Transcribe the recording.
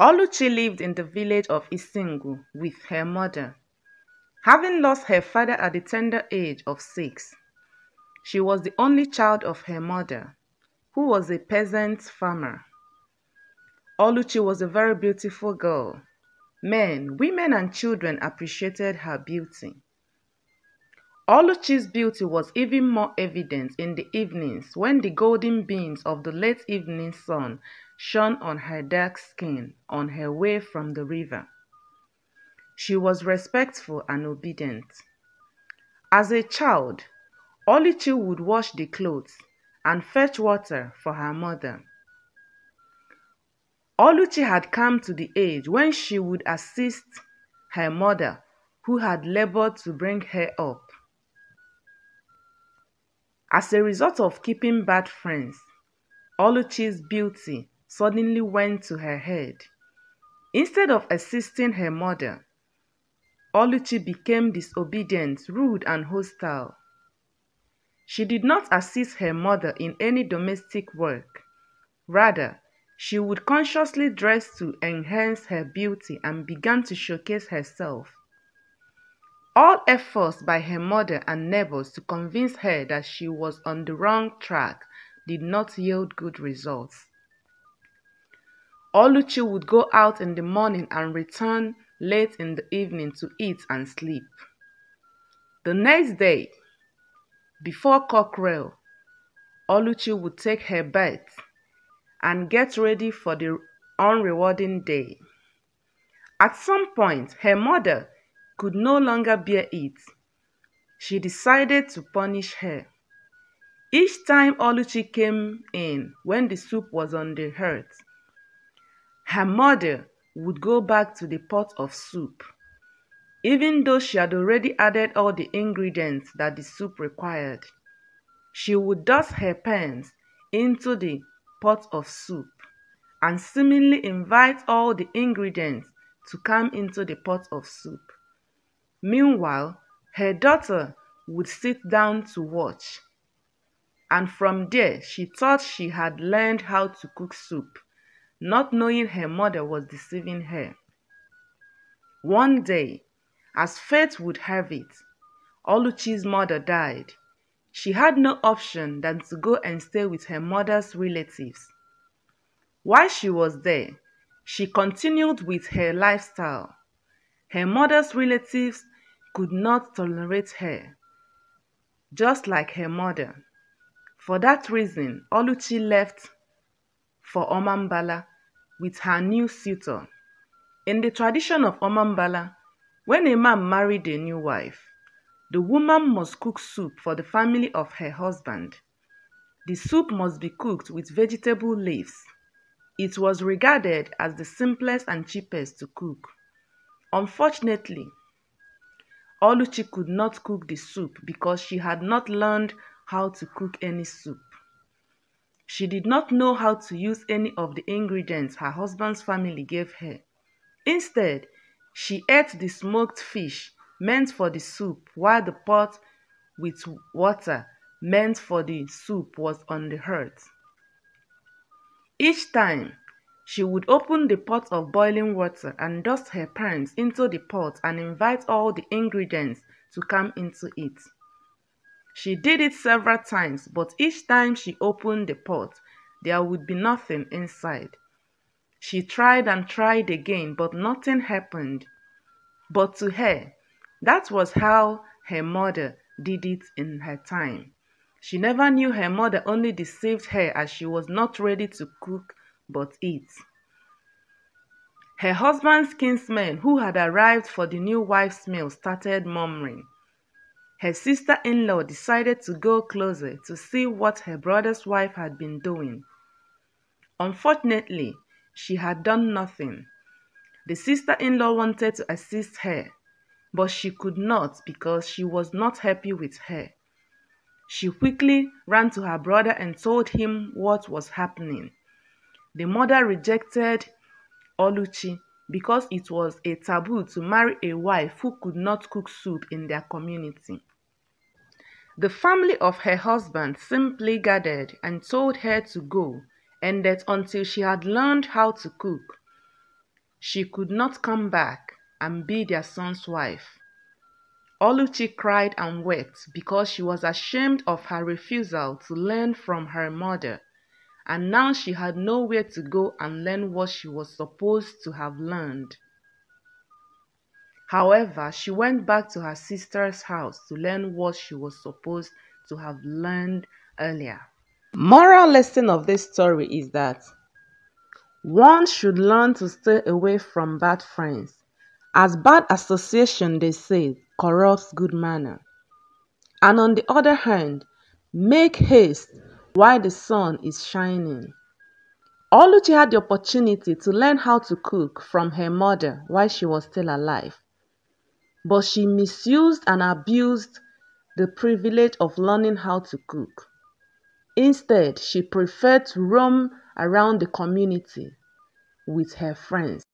Oluchi lived in the village of Isingu with her mother. Having lost her father at the tender age of 6, she was the only child of her mother, who was a peasant farmer. Oluchi was a very beautiful girl. Men, women, and children appreciated her beauty. Oluchi's beauty was even more evident in the evenings when the golden beams of the late evening sun shone on her dark skin on her way from the river. She was respectful and obedient. As a child, Oluchi would wash the clothes and fetch water for her mother. Oluchi had come to the age when she would assist her mother, who had labored to bring her up. As a result of keeping bad friends, Oluchi's beauty suddenly went to her head. Instead of assisting her mother, Oluchi became disobedient, rude, and hostile. She did not assist her mother in any domestic work. Rather, she would consciously dress to enhance her beauty and began to showcase herself. All efforts by her mother and neighbors to convince her that she was on the wrong track did not yield good results. Oluchi would go out in the morning and return late in the evening to eat and sleep. The next day, before cockcrow, Oluchi would take her bath and get ready for the unrewarding day. At some point, her mother could no longer bear it. She decided to punish her. Each time Oluchi came in when the soup was on the hearth, her mother would go back to the pot of soup, even though she had already added all the ingredients that the soup required. She would dust her pans into the pot of soup and seemingly invite all the ingredients to come into the pot of soup. Meanwhile, her daughter would sit down to watch, and from there she thought she had learned how to cook soup, not knowing her mother was deceiving her. One day, as fate would have it, Oluchi's mother died. She had no option than to go and stay with her mother's relatives. While she was there, she continued with her lifestyle. Her mother's relatives could not tolerate her, just like her mother. For that reason, Oluchi left for Omambala with her new suitor. In the tradition of Omambala, when a man married a new wife, the woman must cook soup for the family of her husband. The soup must be cooked with vegetable leaves. It was regarded as the simplest and cheapest to cook. Unfortunately, Oluchi could not cook the soup because she had not learned how to cook any soup. She did not know how to use any of the ingredients her husband's family gave her. Instead, she ate the smoked fish meant for the soup while the pot with water meant for the soup was on the hearth. Each time, she would open the pot of boiling water and dust her pans into the pot and invite all the ingredients to come into it. She did it several times, but each time she opened the pot, there would be nothing inside. She tried and tried again, but nothing happened. But to her, that was how her mother did it in her time. She never knew her mother only deceived her as she was not ready to cook but eat. Her husband's kinsmen who had arrived for the new wife's meal started murmuring. Her sister-in-law decided to go closer to see what her brother's wife had been doing. Unfortunately, she had done nothing. The sister-in-law wanted to assist her, but she could not because she was not happy with her. She quickly ran to her brother and told him what was happening. The mother rejected Oluchi because it was a taboo to marry a wife who could not cook soup in their community. The family of her husband simply gathered and told her to go, and that until she had learned how to cook, she could not come back and be their son's wife. Oluchi cried and wept because she was ashamed of her refusal to learn from her mother, and now she had nowhere to go and learn what she was supposed to have learned. However, she went back to her sister's house to learn what she was supposed to have learned earlier. Moral lesson of this story is that one should learn to stay away from bad friends, as bad association, they say, corrupts good manner. And on the other hand, make haste while the sun is shining. Oluchi had the opportunity to learn how to cook from her mother while she was still alive, but she misused and abused the privilege of learning how to cook. Instead, she preferred to roam around the community with her friends.